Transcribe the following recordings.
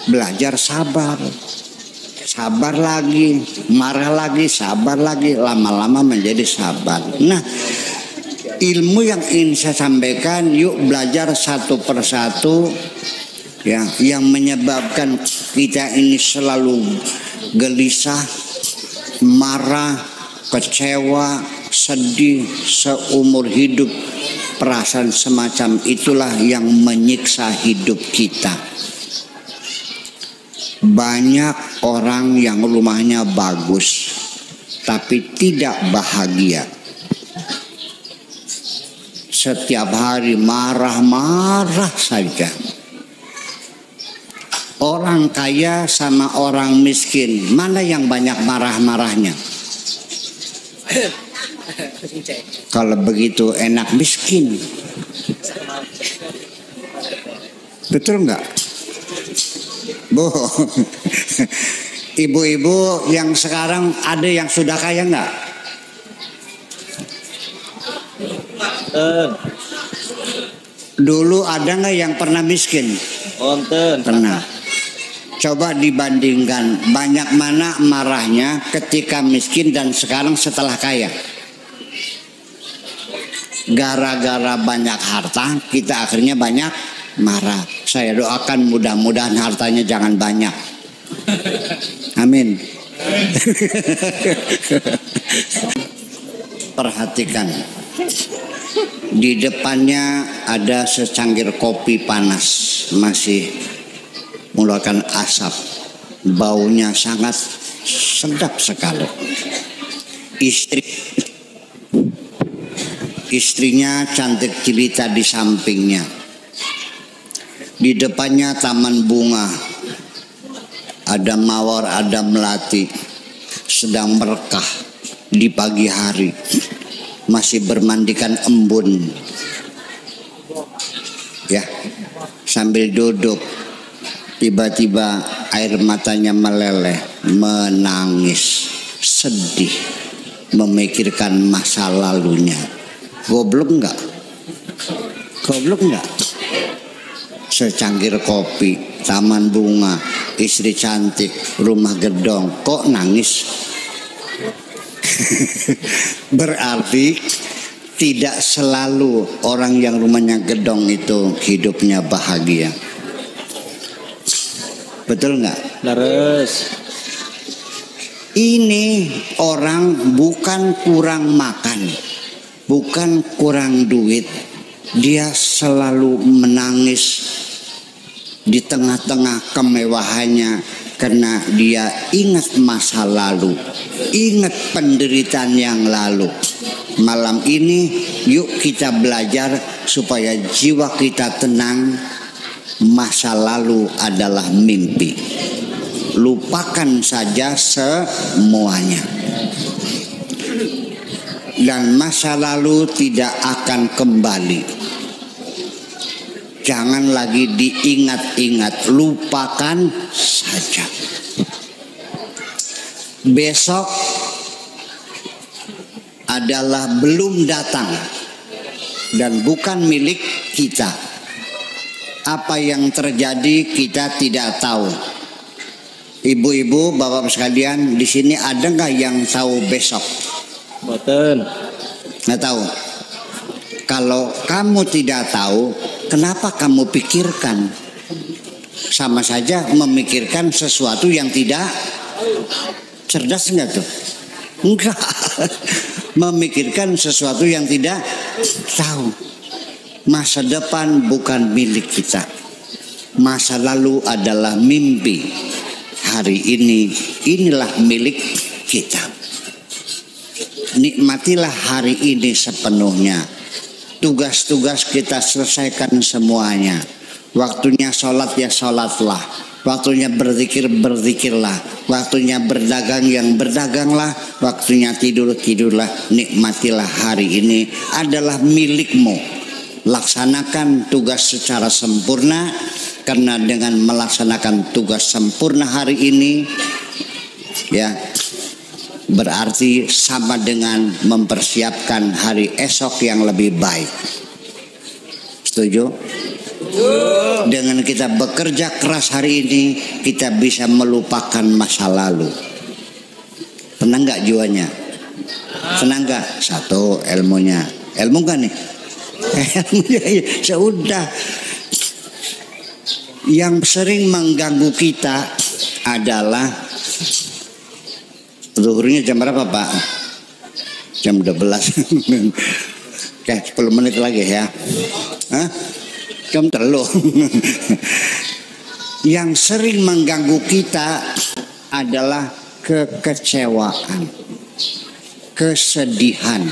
belajar sabar. Sabar lagi, marah lagi, sabar lagi, lama-lama menjadi sabar. Nah, ilmu yang ingin saya sampaikan, yuk belajar satu persatu ya, yang menyebabkan kita ini selalu gelisah, marah, kecewa, sedih seumur hidup. Perasaan semacam itulah yang menyiksa hidup kita. Banyak orang yang rumahnya bagus tapi tidak bahagia. Setiap hari marah-marah saja. Orang kaya sama orang miskin, mana yang banyak marah-marahnya? Kalau begitu enak miskin. Betul nggak? Bu, ibu-ibu yang sekarang ada yang sudah kaya nggak? Dulu ada nggak yang pernah miskin? Pernah. Coba dibandingkan banyak mana marahnya ketika miskin dan sekarang setelah kaya. Gara-gara banyak harta kita akhirnya banyak marah. Saya doakan mudah-mudahan hartanya jangan banyak. Amin. Perhatikan. Di depannya ada secangkir kopi panas, masih mengeluarkan asap. Baunya sangat sedap sekali. Istrinya cantik jelita di sampingnya. Di depannya taman bunga. Ada mawar, ada melati. Sedang merekah di pagi hari. Masih bermandikan embun. Ya, sambil duduk. Tiba-tiba air matanya meleleh. Menangis. Sedih. Memikirkan masa lalunya. Goblok enggak? Goblok enggak? Secangkir kopi, taman bunga, istri cantik, rumah gedong, kok nangis? Berarti tidak selalu orang yang rumahnya gedong itu hidupnya bahagia. Betul nggak? Terus ini orang bukan kurang makan, bukan kurang duit, dia selalu menangis di tengah-tengah kemewahannya karena dia ingat masa lalu, ingat penderitaan yang lalu. Malam ini yuk kita belajar supaya jiwa kita tenang. Masa lalu adalah mimpi. Lupakan saja semuanya. Dan masa lalu tidak akan kembali. Jangan lagi diingat-ingat, lupakan saja. Besok adalah belum datang dan bukan milik kita. Apa yang terjadi kita tidak tahu. Ibu-ibu, bapak sekalian, di sini ada nggak yang tahu besok? boten. Nggak tahu. Kalau kamu tidak tahu, kenapa kamu pikirkan? Sama saja memikirkan sesuatu yang tidak cerdas, enggak tuh? Enggak. Memikirkan sesuatu yang tidak tahu. Masa depan bukan milik kita. Masa lalu adalah mimpi. Hari ini, inilah milik kita. Nikmatilah hari ini sepenuhnya. Tugas-tugas kita selesaikan semuanya. Waktunya sholat ya sholatlah. Waktunya berzikir berzikirlah. Waktunya berdagang yang berdaganglah. Waktunya tidur tidurlah. Nikmatilah hari ini adalah milikmu. Laksanakan tugas secara sempurna. Karena dengan melaksanakan tugas sempurna hari ini, ya, berarti sama dengan mempersiapkan hari esok yang lebih baik. Setuju? Dengan kita bekerja keras hari ini, kita bisa melupakan masa lalu. Tenang nggak jiwanya? Senang nggak? Satu, ilmunya. Ilmu kan nih? Ilmunya sudah. Yang sering mengganggu kita adalah zuhurnya jam berapa Pak? Jam 12. Oke, 10 menit lagi ya. Hah? Jam 3. Yang sering mengganggu kita adalah kekecewaan, kesedihan,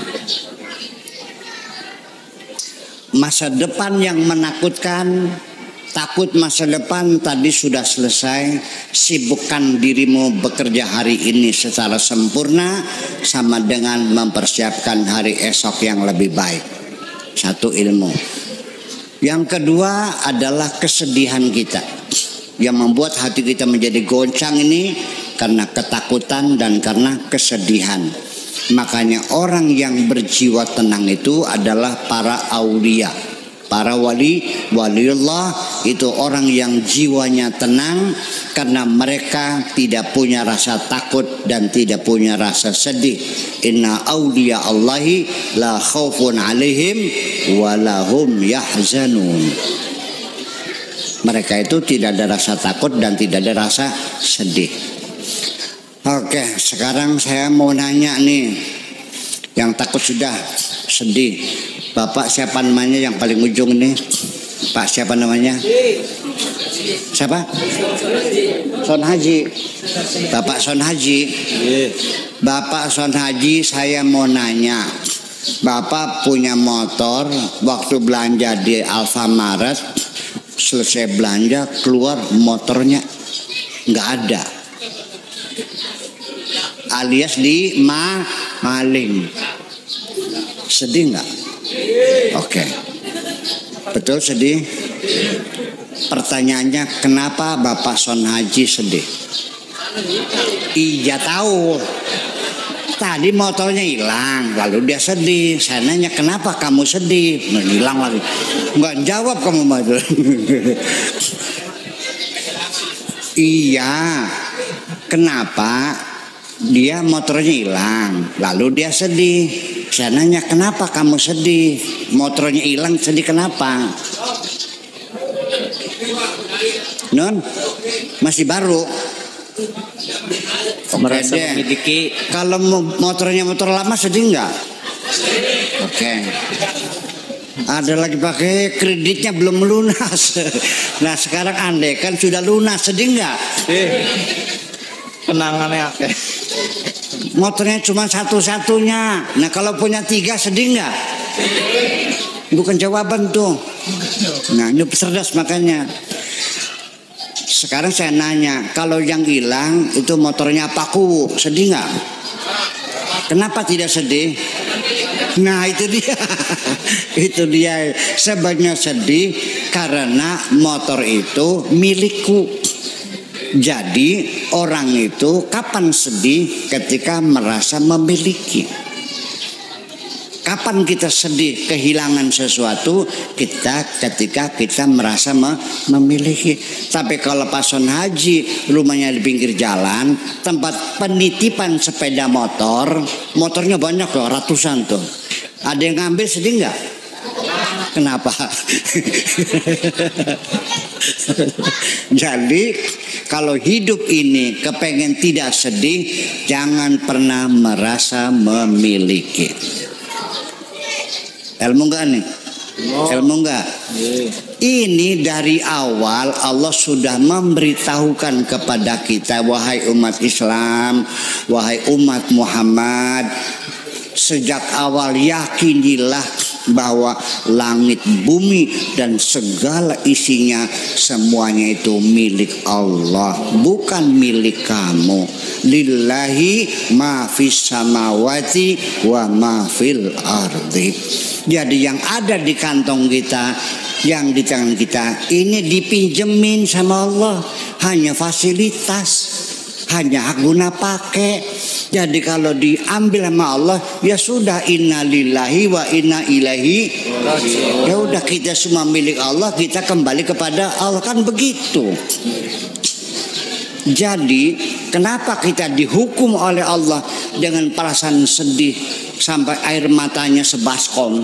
masa depan yang menakutkan. Takut masa depan tadi sudah selesai. Sibukkan dirimu bekerja hari ini secara sempurna sama dengan mempersiapkan hari esok yang lebih baik. Satu, ilmu. Yang kedua adalah kesedihan kita yang membuat hati kita menjadi goncang ini karena ketakutan dan karena kesedihan. Makanya orang yang berjiwa tenang itu adalah para aulia. Para waliullah itu orang yang jiwanya tenang karena mereka tidak punya rasa takut dan tidak punya rasa sedih. Inna awliya Allahi la khaufun alaihim wa lahum yahzanun. Mereka itu tidak ada rasa takut dan tidak ada rasa sedih. Oke, sekarang saya mau nanya nih, yang takut sudah sedih. Bapak siapa namanya yang paling ujung ini? Pak siapa namanya? Siapa? Son Haji. Bapak Son Haji. Bapak Son Haji, saya mau nanya. Bapak punya motor, waktu belanja di Alfamaret, selesai belanja keluar motornya nggak ada, alias di maling. Sedih nggak? Oke. Betul sedih. Pertanyaannya, kenapa Bapak Son Haji sedih? Iya tahu. Tadi motornya hilang, lalu dia sedih. Saya nanya, kenapa kamu sedih? Hilang lagi. Nggak jawab kamu maju. Iya. Kenapa dia motornya hilang, lalu dia sedih. Saya nanya, kenapa kamu sedih? Motornya hilang, sedih kenapa? Non, masih baru. Merasa memiliki. Kalau motornya motor lama sedih nggak? Oke. Ada lagi pakai kreditnya belum lunas. Nah sekarang andai kan sudah lunas, sedih nggak? Kenangannya akeh. Motornya cuma satu-satunya. Nah kalau punya 3 sedih nggak? Bukan jawaban tuh. Nah ini cerdas makanya. Sekarang saya nanya, kalau yang hilang itu motornya paku, sedih nggak? Kenapa tidak sedih? Nah itu dia. Itu dia. Sebenarnya sedih karena motor itu milikku. Jadi orang itu kapan sedih? Ketika merasa memiliki. Kapan kita sedih kehilangan sesuatu? Ketika kita merasa memiliki. Tapi kalau Pak Son Haji rumahnya di pinggir jalan, tempat penitipan sepeda motor, motornya banyak loh, ratusan tuh. Ada yang ngambil, sedih nggak? Kenapa? Jadi kalau hidup ini kepengen tidak sedih, jangan pernah merasa memiliki. Ilmu enggak nih? Ilmu enggak? Ini dari awal Allah sudah memberitahukan kepada kita, wahai umat Islam, wahai umat Muhammad, sejak awal yakinilah bahwa langit, bumi dan segala isinya semuanya itu milik Allah, bukan milik kamu. Lillahi ma fis samawati wa ma fil ardi. Jadi yang ada di kantong kita, yang di tangan kita ini dipinjemin sama Allah, hanya fasilitas, hanya hak guna pakai. Jadi kalau diambil sama Allah, ya sudah, innalillahi wa inna ilaihi. Ya udah, kita semua milik Allah, kita kembali kepada Allah, kan begitu. Jadi kenapa kita dihukum oleh Allah dengan perasaan sedih sampai air matanya sebaskom?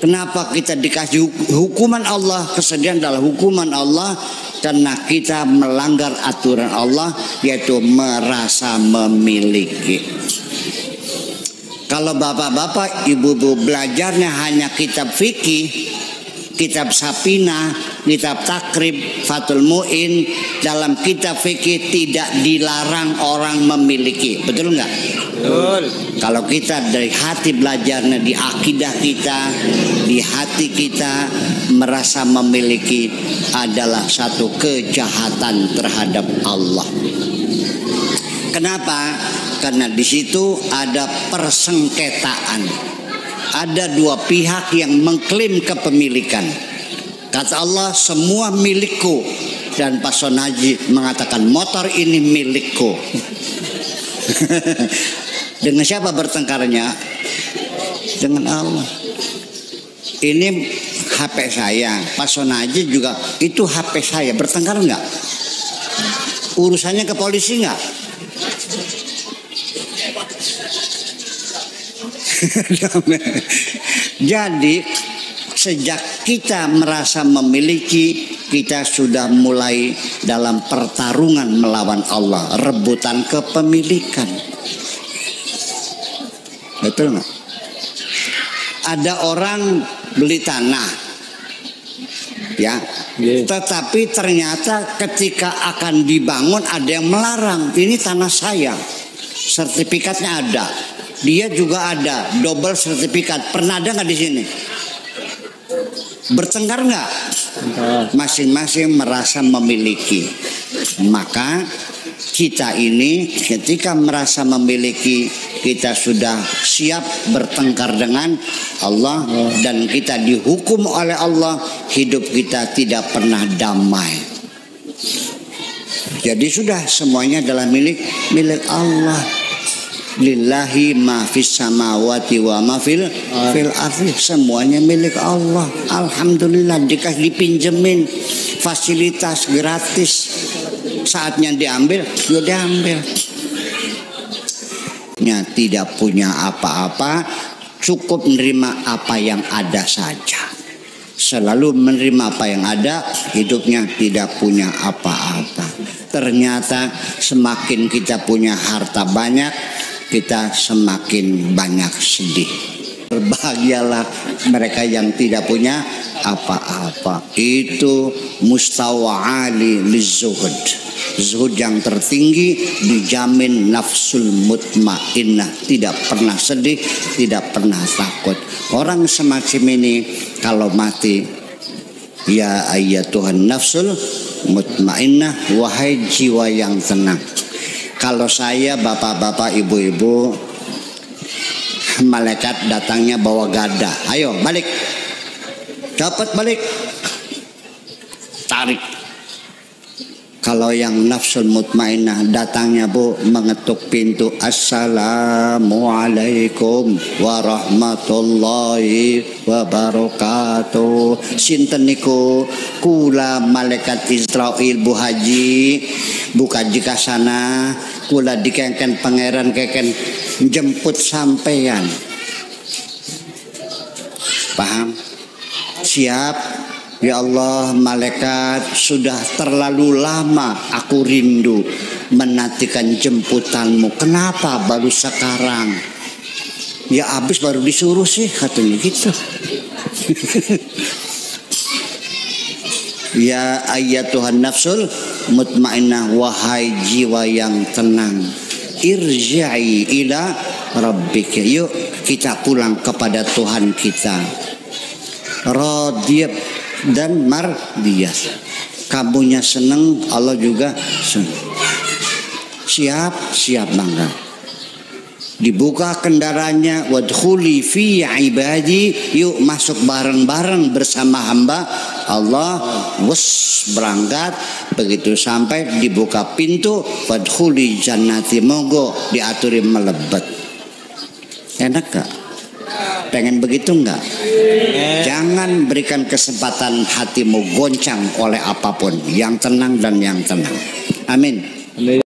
Kenapa kita dikasih hukuman Allah? Kesedihan adalah hukuman Allah karena kita melanggar aturan Allah, yaitu merasa memiliki. Kalau bapak-bapak, ibu-ibu belajarnya hanya kitab fikih, kitab Sapina, kitab Takrib, Fathul Mu'in, dalam kitab fikih tidak dilarang orang memiliki. Betul nggak? Betul. Kalau kita dari hati belajarnya di akidah kita, di hati kita merasa memiliki adalah satu kejahatan terhadap Allah. Kenapa? Karena di situ ada persengketaan. Ada dua pihak yang mengklaim kepemilikan. Kata Allah, semua milikku. Dan Pak Sonaji mengatakan, motor ini milikku. Dengan siapa bertengkarnya? Dengan Allah. Ini HP saya, Pak Sonaji juga itu HP saya. Bertengkar enggak? Urusannya ke polisi enggak? Jadi sejak kita merasa memiliki, kita sudah mulai dalam pertarungan melawan Allah, rebutan kepemilikan. Betul nggak? Ada orang beli tanah, ya, tetapi ternyata ketika akan dibangun ada yang melarang. Ini tanah saya, sertifikatnya ada. Dia juga ada double sertifikat. Pernah ada nggak di sini? Bertengkar nggak? Masing-masing merasa memiliki. Maka kita ini ketika merasa memiliki, kita sudah siap bertengkar dengan Allah, dan kita dihukum oleh Allah. Hidup kita tidak pernah damai. Jadi sudah semuanya adalah milik Allah. Lillahi ma fis samawati wa ma fil ardi, semuanya milik Allah. Alhamdulillah, dipinjemin fasilitas gratis. Saatnya diambil, ya diambil. Ya, tidak punya apa-apa, cukup menerima apa yang ada saja. Selalu menerima apa yang ada, hidupnya tidak punya apa-apa. Ternyata semakin kita punya harta banyak, kita semakin banyak sedih. Berbahagialah mereka yang tidak punya apa-apa. Itu mustawa ali lizuhud. Zuhud yang tertinggi dijamin nafsul mutmainnah, tidak pernah sedih, tidak pernah takut. Orang semacam ini kalau mati, ya ayyatuhan nafsul mutmainnah, wahai jiwa yang tenang. Kalau saya, bapak-bapak, ibu-ibu, malaikat datangnya bawa gada. Ayo balik, cepat balik, tarik. Kalau yang nafsul mutmainnah datangnya bu, mengetuk pintu, assalamualaikum warahmatullahi wabarakatuh. Sinten niku? Kula malaikat Israil bu haji, buka jika sana, kula dikengken pangeran keken jemput sampeyan. Paham? Siap? Ya Allah, malaikat, sudah terlalu lama aku rindu menantikan jemputanmu. Kenapa baru sekarang? Ya habis baru disuruh sih, katanya gitu. Ya ayyatuhan nafsul mutmainnah, wahai jiwa yang tenang, irji'i ila rabbika. Yuk kita pulang kepada Tuhan kita. Radiyab dan mardiyah, kamunya seneng, Allah juga seneng. Siap bangga. Dibuka kendaraannya, wadkhuli fi ibadi, yuk masuk bareng-bareng bersama hamba Allah. Wus, berangkat. Begitu sampai dibuka pintu, wadkhuli jannati, monggo diaturi melebet. Enak gak? Pengen begitu enggak? Jangan berikan kesempatan hatimu goncang oleh apapun. Yang tenang dan yang tenang. Amin.